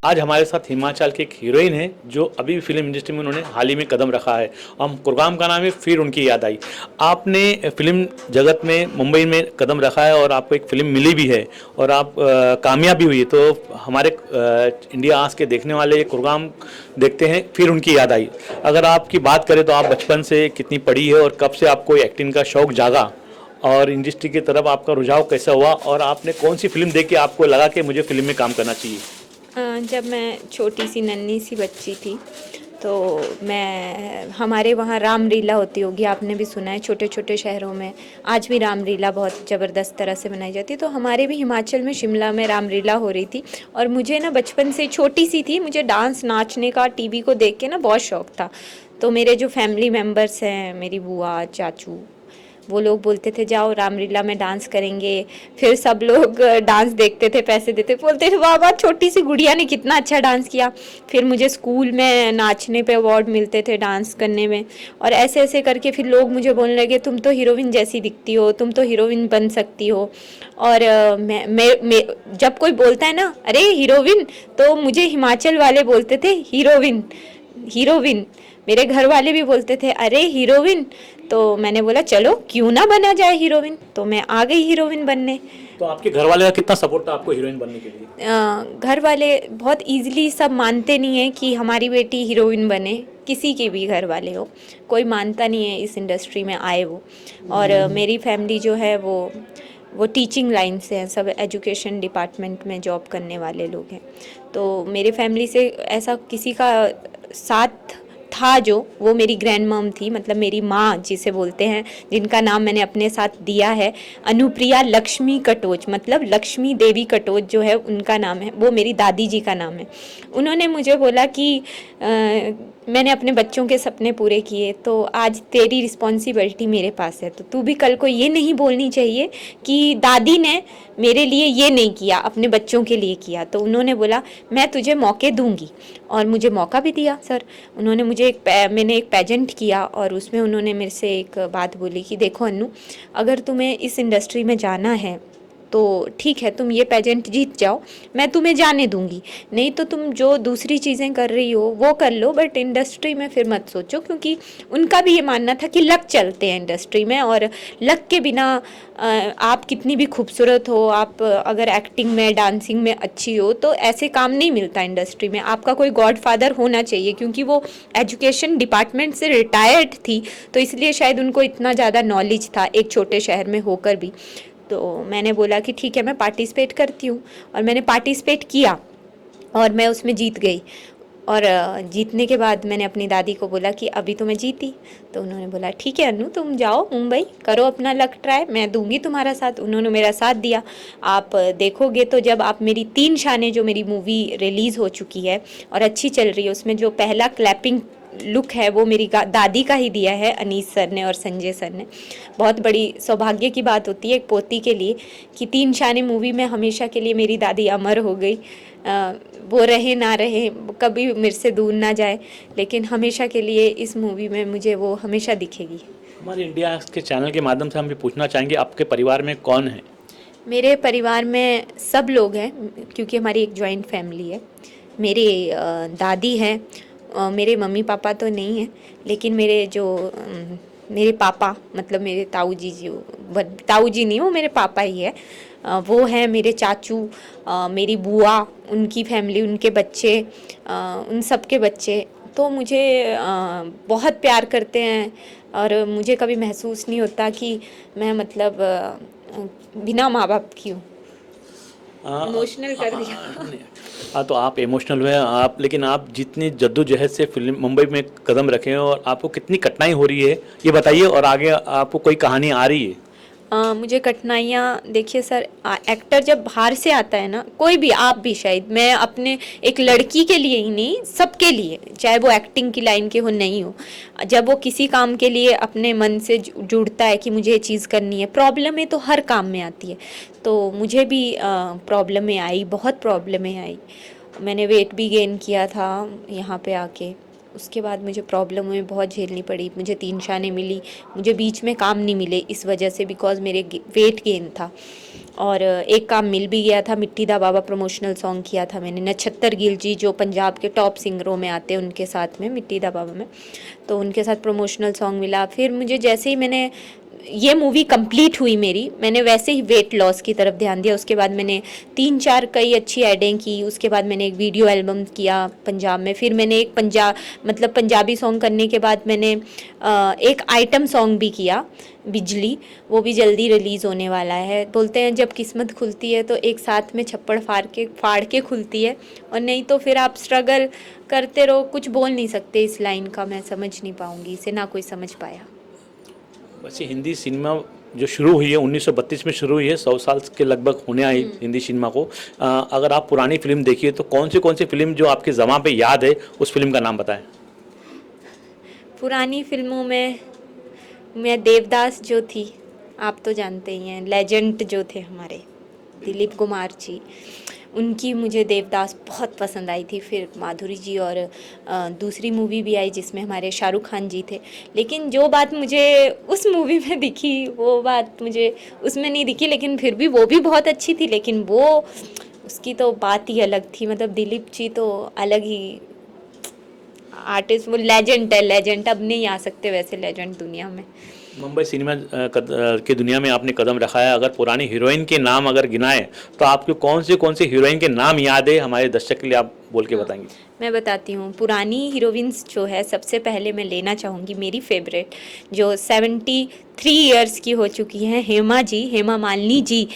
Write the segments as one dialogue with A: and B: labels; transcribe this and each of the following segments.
A: आज हमारे साथ हिमाचल की एक हीरोइन है जो अभी भी फिल्म इंडस्ट्री में उन्होंने हाल ही में कदम रखा है। हम प्रोग्राम का नाम है फिर उनकी याद आई। आपने फिल्म जगत में मुंबई में कदम रखा है और आपको एक फिल्म मिली भी है और आप कामयाब भी हुई है। तो हमारे इंडिया आज के देखने वाले ये प्रोग्राम देखते हैं फिर उनकी याद आई। अगर आपकी बात करें तो आप बचपन से कितनी पढ़ी है और कब से आपको एक्टिंग का शौक जागा और इंडस्ट्री की तरफ आपका रुझाव कैसा हुआ और आपने कौन सी फिल्म देख के आपको लगा कि मुझे फिल्म में काम करना चाहिए?
B: जब मैं छोटी सी नन्ही सी बच्ची थी तो मैं हमारे वहाँ रामलीला होती होगी, आपने भी सुना है छोटे छोटे शहरों में आज भी रामलीला बहुत ज़बरदस्त तरह से मनाई जाती है। तो हमारे भी हिमाचल में शिमला में रामलीला हो रही थी और मुझे ना बचपन से छोटी सी थी, मुझे डांस नाचने का टीवी को देख के ना बहुत शौक था। तो मेरे जो फैमिली मेम्बर्स हैं, मेरी बुआ चाचू, वो लोग बोलते थे जाओ रामलीला में डांस करेंगे। फिर सब लोग डांस देखते थे, पैसे देते, बोलते थे वाह वाह छोटी सी गुड़िया ने कितना अच्छा डांस किया। फिर मुझे स्कूल में नाचने पे अवार्ड मिलते थे डांस करने में। और ऐसे ऐसे करके फिर लोग मुझे बोलने लगे तुम तो हीरोइन जैसी दिखती हो, तुम तो हीरोइन बन सकती हो। और मैं जब कोई बोलता है ना अरे हीरोइन, तो मुझे हिमाचल वाले बोलते थे हीरोइन हीरोइन। मेरे घर वाले भी बोलते थे अरे हीरोइन। तो मैंने बोला चलो क्यों ना बना जाए हीरोइन, तो मैं आ गई हीरोइन बनने।
A: तो आपके घर वाले का कितना सपोर्ट था आपको हीरोइन बनने के लिए?
B: घर वाले बहुत इजीली सब मानते नहीं है कि हमारी बेटी हीरोइन बने, किसी के भी घर वाले हो, कोई मानता नहीं है इस इंडस्ट्री में आए वो। और मेरी फैमिली जो है वो टीचिंग लाइन से हैं, सब एजुकेशन डिपार्टमेंट में जॉब करने वाले लोग हैं। तो मेरे फैमिली से ऐसा किसी का साथ था जो, वो मेरी ग्रैंड मॉम थी, मतलब मेरी माँ जिसे बोलते हैं, जिनका नाम मैंने अपने साथ दिया है अनुप्रिया लक्ष्मी कटोच, मतलब लक्ष्मी देवी कटोच जो है उनका नाम है, वो मेरी दादी जी का नाम है। उन्होंने मुझे बोला कि मैंने अपने बच्चों के सपने पूरे किए तो आज तेरी रिस्पॉन्सिबिलिटी मेरे पास है, तो तू भी कल को ये नहीं बोलनी चाहिए कि दादी ने मेरे लिए ये नहीं किया, अपने बच्चों के लिए किया। तो उन्होंने बोला मैं तुझे मौके दूंगी, और मुझे मौका भी दिया सर। उन्होंने मुझे मैंने एक पेजेंट किया और उसमें उन्होंने मेरे से एक बात बोली कि देखो अन्नू, अगर तुम्हें इस इंडस्ट्री में जाना है तो ठीक है, तुम ये पेजेंट जीत जाओ, मैं तुम्हें जाने दूंगी, नहीं तो तुम जो दूसरी चीज़ें कर रही हो वो कर लो, बट इंडस्ट्री में फिर मत सोचो। क्योंकि उनका भी ये मानना था कि लक चलते हैं इंडस्ट्री में, और लक के बिना आप कितनी भी खूबसूरत हो, आप अगर एक्टिंग में डांसिंग में अच्छी हो तो ऐसे काम नहीं मिलता इंडस्ट्री में। आपका कोई गॉड फादर होना चाहिए, क्योंकि वो एजुकेशन डिपार्टमेंट से रिटायर्ड थी तो इसलिए शायद उनको इतना ज़्यादा नॉलेज था एक छोटे शहर में होकर भी। तो मैंने बोला कि ठीक है मैं पार्टिसिपेट करती हूँ, और मैंने पार्टिसिपेट किया और मैं उसमें जीत गई। और जीतने के बाद मैंने अपनी दादी को बोला कि अभी तो मैं जीती। तो उन्होंने बोला ठीक है अनु, तुम जाओ मुंबई, करो अपना लक ट्राई, मैं दूंगी तुम्हारा साथ। उन्होंने मेरा साथ दिया। आप देखोगे तो जब आप मेरी 3 शानें जो मेरी मूवी रिलीज़ हो चुकी है और अच्छी चल रही है, उसमें जो पहला क्लैपिंग लुक है वो मेरी दादी का ही दिया है, अनीस सर ने और संजय सर ने। बहुत बड़ी सौभाग्य की बात होती है एक पोती के लिए कि 3 शानें मूवी में हमेशा के लिए मेरी दादी अमर हो गई। वो रहे ना रहे, कभी मेरे से दूर ना जाए, लेकिन हमेशा के लिए इस मूवी में मुझे वो हमेशा दिखेगी।
A: हमारे इंडिया के चैनल के माध्यम से हम भी पूछना चाहेंगे आपके परिवार में कौन है?
B: मेरे परिवार में सब लोग हैं, क्योंकि हमारी एक जॉइंट फैमिली है। मेरे दादी हैं, मेरे मम्मी पापा तो नहीं हैं, लेकिन मेरे पापा, मतलब मेरे ताऊ जी ताऊ जी नहीं, वो मेरे पापा ही है। वो हैं मेरे चाचू, मेरी बुआ, उनकी फैमिली, उनके बच्चे, उन सब के बच्चे। तो मुझे बहुत प्यार करते हैं, और मुझे कभी महसूस नहीं होता कि मैं मतलब बिना माँ बाप की हूँ। इमोशनल कर दिया।
A: हाँ, तो आप इमोशनल हुए आप, लेकिन आप जितनी जद्दोजहद से फिल्म मुंबई में कदम रखे हैं और आपको कितनी कठिनाई हो रही है ये बताइए, और आगे आपको कोई कहानी आ रही है?
B: मुझे कठिनाइयाँ, देखिए सर, एक्टर जब बाहर से आता है ना, कोई भी, आप भी शायद, मैं अपने एक लड़की के लिए ही नहीं, सबके लिए, चाहे वो एक्टिंग की लाइन के हो नहीं हो, जब वो किसी काम के लिए अपने मन से जुड़ता है कि मुझे ये चीज़ करनी है, प्रॉब्लमें तो हर काम में आती है। तो मुझे भी प्रॉब्लमें आई, बहुत प्रॉब्लमें आई। मैंने वेट भी गेन किया था यहाँ पे आके, उसके बाद मुझे प्रॉब्लम हुई, बहुत झेलनी पड़ी, मुझे 3 शानें मिली, मुझे बीच में काम नहीं मिले इस वजह से, बिकॉज मेरे वेट गेन था। और एक काम मिल भी गया था, मिट्टी दा बाबा प्रमोशनल सॉन्ग किया था मैंने नक्षत्र गिल जी जो पंजाब के टॉप सिंगरों में आते हैं उनके साथ में, मिट्टी दा बाबा में, तो उनके साथ प्रमोशनल सॉन्ग मिला। फिर मुझे जैसे ही मैंने ये मूवी कंप्लीट हुई मेरी, मैंने वैसे ही वेट लॉस की तरफ ध्यान दिया। उसके बाद मैंने 3-4 कई अच्छी एडें की, उसके बाद मैंने एक वीडियो एल्बम किया पंजाब में, फिर मैंने एक पंजाबी सॉन्ग करने के बाद मैंने एक आइटम सॉन्ग भी किया, बिजली, वो भी जल्दी रिलीज़ होने वाला है। बोलते हैं जब किस्मत खुलती है तो एक साथ में छप्पड़ फाड़ के खुलती है, और नहीं तो फिर आप स्ट्रगल करते रहो। कुछ बोल नहीं सकते इस लाइन का, मैं समझ नहीं पाऊँगी इसे, ना कोई समझ पाया।
A: वैसे हिंदी सिनेमा जो शुरू हुई है 1932 में शुरू हुई है, 100 साल के लगभग होने आई हिंदी सिनेमा को। अगर आप पुरानी फिल्म देखिए तो कौन सी फिल्म जो आपके ज़मां पे याद है, उस फिल्म का नाम बताएं।
B: पुरानी फिल्मों में मैं देवदास जो थी, आप तो जानते ही हैं, लेजेंड जो थे हमारे दिलीप कुमार जी, उनकी मुझे देवदास बहुत पसंद आई थी। फिर माधुरी जी और दूसरी मूवी भी आई जिसमें हमारे शाहरुख खान जी थे, लेकिन जो बात मुझे उस मूवी में दिखी वो बात मुझे उसमें नहीं दिखी, लेकिन फिर भी वो भी बहुत अच्छी थी। लेकिन वो उसकी तो बात ही अलग थी, मतलब दिलीप जी तो अलग ही आर्टिस्ट, वो लेजेंड है, लेजेंड, अब नहीं आ सकते वैसे लेजेंड दुनिया में।
A: मुंबई सिनेमा की दुनिया में आपने कदम रखा है, अगर पुरानी हीरोइन के नाम अगर गिनाए तो आपको कौन सी हीरोइन के नाम याद है, हमारे दर्शक के लिए आप बोल के बताएंगे।
B: मैं बताती हूँ, पुरानी हीरोइंस जो है, सबसे पहले मैं लेना चाहूँगी मेरी फेवरेट जो 73 ईयर्स की हो चुकी हैं, हेमा मालिनी जी,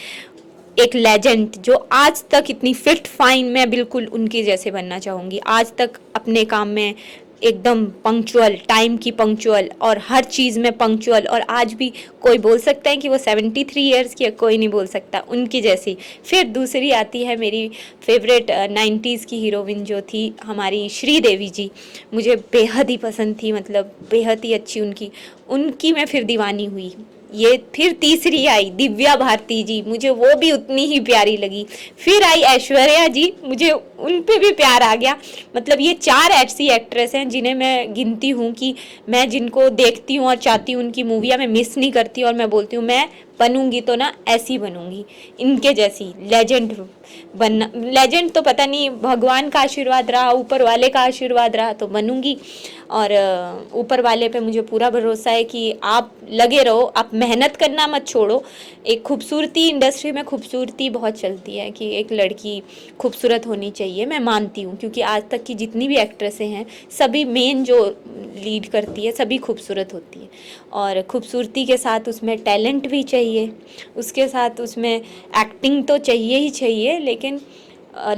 B: एक लेजेंड जो आज तक इतनी फिट फाइन, मैं बिल्कुल उनकी जैसे बनना चाहूँगी। आज तक अपने काम में एकदम पंक्चुअल, टाइम की पंक्चुअल, और हर चीज़ में पंक्चुअल, और आज भी कोई बोल सकता है कि वो 73 ईयर्स की है, कोई नहीं बोल सकता उनकी जैसी। फिर दूसरी आती है मेरी फेवरेट 90s की हीरोइन जो थी हमारी श्रीदेवी जी, मुझे बेहद ही पसंद थी, मतलब बेहद ही अच्छी उनकी मैं फिर दीवानी हुई। ये फिर तीसरी आई दिव्या भारती जी, मुझे वो भी उतनी ही प्यारी लगी। फिर आई ऐश्वर्या जी, मुझे उन पे भी प्यार आ गया। मतलब ये 4 ऐसी एक्ट्रेस हैं जिन्हें मैं गिनती हूँ कि मैं जिनको देखती हूँ और चाहती हूँ उनकी मूवियाँ मैं मिस नहीं करती, और मैं बोलती हूँ मैं बनूंगी तो ना ऐसी बनूंगी, इनके जैसी लेजेंड बनना। लेजेंड तो पता नहीं, भगवान का आशीर्वाद रहा, ऊपर वाले का आशीर्वाद रहा तो बनूंगी, और ऊपर वाले पे मुझे पूरा भरोसा है कि आप लगे रहो, आप मेहनत करना मत छोड़ो। एक खूबसूरती, इंडस्ट्री में खूबसूरती बहुत चलती है कि एक लड़की खूबसूरत होनी चाहिए, मैं मानती हूँ, क्योंकि आज तक की जितनी भी एक्ट्रेसें हैं सभी, मेन जो लीड करती है सभी खूबसूरत होती है, और खूबसूरती के साथ उसमें टैलेंट भी चाहिए, उसके साथ उसमें एक्टिंग तो चाहिए ही चाहिए, लेकिन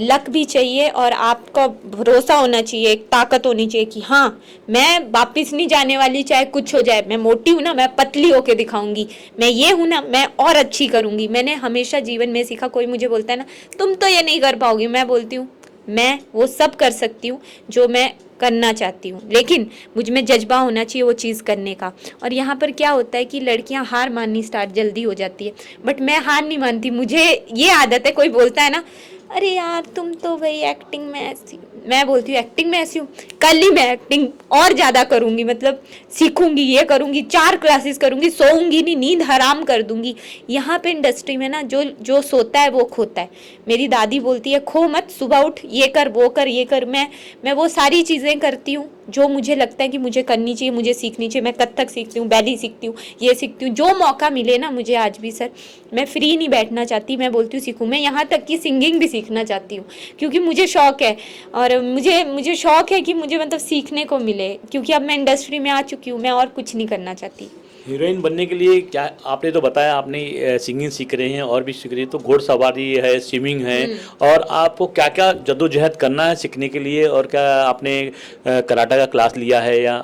B: लक भी चाहिए, और आपका भरोसा होना चाहिए, एक ताकत होनी चाहिए कि हाँ मैं वापस नहीं जाने वाली, चाहे कुछ हो जाए। मैं मोटी हूँ ना, मैं पतली होके दिखाऊंगी, मैं ये हूँ ना, मैं और अच्छी करूँगी। मैंने हमेशा जीवन में सीखा, कोई मुझे बोलता है ना तुम तो ये नहीं कर पाओगी, मैं बोलती हूँ मैं वो सब कर सकती हूँ जो मैं करना चाहती हूँ, लेकिन मुझ में जज्बा होना चाहिए वो चीज़ करने का। और यहाँ पर क्या होता है कि लड़कियाँ हार माननी स्टार्ट जल्दी हो जाती है, बट मैं हार नहीं मानती। मुझे ये आदत है, कोई बोलता है ना अरे यार तुम तो भाई एक्टिंग में ऐसी, मैं बोलती हूँ एक्टिंग में ऐसी हूँ, कल ही मैं एक्टिंग और ज़्यादा करूँगी, मतलब सीखूंगी, ये करूँगी, 4 क्लासेस करूँगी, सोऊंगी नहीं, नींद हराम कर दूंगी। यहाँ पे इंडस्ट्री में ना जो सोता है वो खोता है। मेरी दादी बोलती है खो मत, सुबह उठ, ये कर वो कर ये कर। मैं वो सारी चीज़ें करती हूँ जो मुझे लगता है कि मुझे करनी चाहिए, मुझे सीखनी चाहिए। मैं कथक सीखती हूँ, बैली सीखती हूँ, ये सीखती हूँ, जो मौका मिले ना मुझे। आज भी सर मैं फ्री नहीं बैठना चाहती, मैं बोलती हूँ सीखूँ। मैं यहाँ तक कि सिंगिंग भी सीखना चाहती हूँ, क्योंकि मुझे शौक है, और मुझे शौक है कि मुझे मतलब सीखने को मिले, क्योंकि अब मैं इंडस्ट्री में आ चुकी हूँ, मैं और कुछ नहीं करना चाहती।
A: हीरोइन बनने के लिए क्या, आपने तो बताया आपने सिंगिंग सीख रहे हैं और भी सीख रही है, तो घोड़सवारी है, स्विमिंग है, और आपको क्या क्या जद्दोजहद करना है सीखने के लिए, और क्या आपने कराटा का क्लास लिया है या?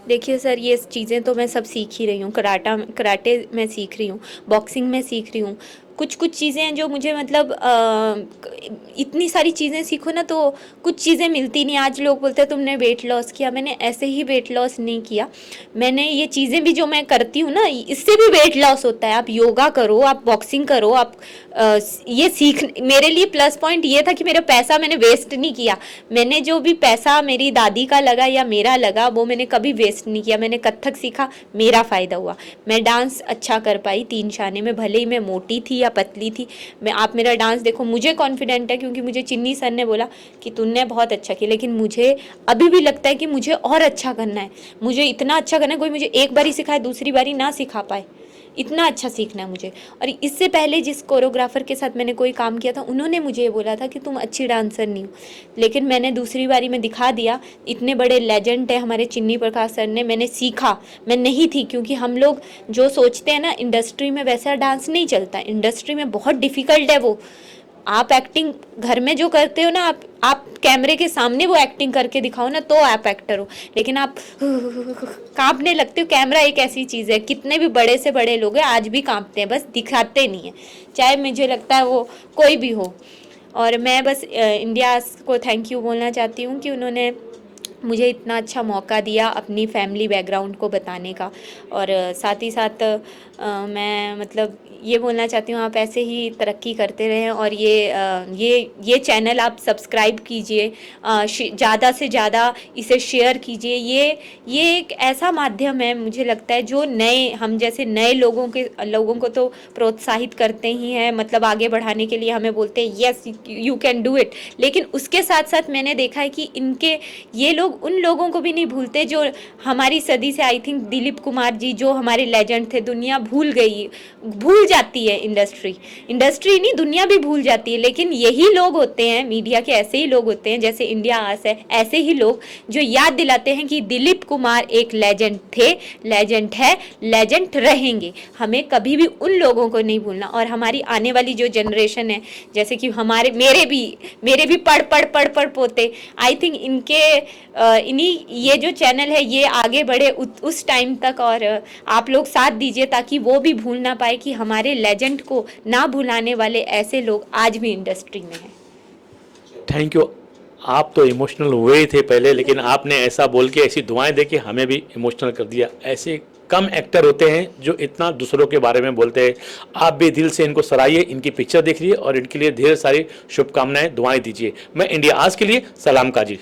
B: देखिए सर, ये चीज़ें तो मैं सब सीख ही रही हूँ। कराटे मैं सीख रही हूँ, बॉक्सिंग में सीख रही हूँ, कुछ कुछ चीज़ें हैं जो मुझे मतलब इतनी सारी चीज़ें सीखो ना तो कुछ चीज़ें मिलती नहीं। आज लोग बोलते हैं तुमने वेट लॉस किया, मैंने ऐसे ही वेट लॉस नहीं किया। मैंने ये चीज़ें भी जो मैं करती हूँ ना, इससे भी वेट लॉस होता है। आप योगा करो, आप बॉक्सिंग करो, आप ये सीख, मेरे लिए प्लस पॉइंट ये था कि मेरा पैसा मैंने वेस्ट नहीं किया। मैंने जो भी पैसा मेरी दादी का लगा या मेरा लगा वो मैंने कभी वेस्ट नहीं किया। मैंने कथक सीखा, मेरा फ़ायदा हुआ। मैं डांस अच्छा कर पाई 3 शाने में, भले ही मैं मोटी थी या पतली थी। आप मेरा डांस देखो, मुझे कॉन्फिडेंट है क्योंकि मुझे चिन्नी सर ने बोला कि तूने बहुत अच्छा किया। लेकिन मुझे अभी भी लगता है कि मुझे और अच्छा करना है, मुझे इतना अच्छा करना है, कोई मुझे एक बारी सिखाए दूसरी बारी ना सिखा पाए, इतना अच्छा सीखना है मुझे। और इससे पहले जिस कोरियोग्राफर के साथ मैंने कोई काम किया था, उन्होंने मुझे ये बोला था कि तुम अच्छी डांसर नहीं हो, लेकिन मैंने दूसरी बारी में दिखा दिया। इतने बड़े लेजेंड है हमारे चिन्नी प्रकाश सर ने, मैंने सीखा। मैं नहीं थी, क्योंकि हम लोग जो सोचते हैं ना इंडस्ट्री में वैसा डांस नहीं चलता। इंडस्ट्री में बहुत डिफिकल्ट है वो। आप एक्टिंग घर में जो करते हो ना, आप कैमरे के सामने वो एक्टिंग करके दिखाओ ना तो आप एक्टर हो। लेकिन आप कांपने लगते हो। कैमरा एक ऐसी चीज़ है, कितने भी बड़े से बड़े लोग हैं आज भी कांपते हैं, बस दिखाते नहीं है, चाहे मुझे लगता है वो कोई भी हो। और मैं बस इंडिया को थैंक यू बोलना चाहती हूँ कि उन्होंने मुझे इतना अच्छा मौका दिया अपनी फैमिली बैकग्राउंड को बताने का। और साथ ही साथ मैं मतलब ये बोलना चाहती हूँ, आप ऐसे ही तरक्की करते रहें। और ये चैनल आप सब्सक्राइब कीजिए, ज़्यादा से ज़्यादा इसे शेयर कीजिए। ये एक ऐसा माध्यम है, मुझे लगता है, जो हम जैसे नए लोगों को तो प्रोत्साहित करते ही हैं, मतलब आगे बढ़ाने के लिए हमें बोलते हैं yes you can do it. लेकिन उसके साथ साथ मैंने देखा है कि ये लोग उन लोगों को भी नहीं भूलते जो हमारी सदी से, आई थिंक दिलीप कुमार जी जो हमारे लेजेंड थे, दुनिया भूल जाती है। इंडस्ट्री नहीं, दुनिया भी भूल जाती है। लेकिन यही लोग होते हैं, मीडिया के ऐसे ही लोग होते हैं, जैसे इंडिया आज है, ऐसे ही लोग जो याद दिलाते हैं कि दिलीप कुमार एक लेजेंड थे, लेजेंड है, लेजेंड रहेंगे। हमें कभी भी उन लोगों को नहीं भूलना। और हमारी आने वाली जो जनरेशन है, जैसे कि मेरे भी पढ़ पोते, आई थिंक ये जो चैनल है ये आगे बढ़े उस टाइम तक। और आप लोग साथ दीजिए ताकि वो भी भूल ना पाए कि हमारे लेजेंड को ना भुलाने वाले ऐसे लोग आज भी इंडस्ट्री में हैं।
A: Thank you. आप तो इमोशनल हुए ही थे पहले, लेकिन आपने ऐसा बोल के, ऐसी दुआएं दे के हमें भी इमोशनल कर दिया। ऐसे कम एक्टर होते हैं जो इतना दूसरों के बारे में बोलते हैं। आप भी दिल से इनको सराहिए, इनकी पिक्चर देखिए और इनके लिए ढेर सारी शुभकामनाएं, दुआएं दीजिए। मैं इंडिया आज के लिए सलाम काजी।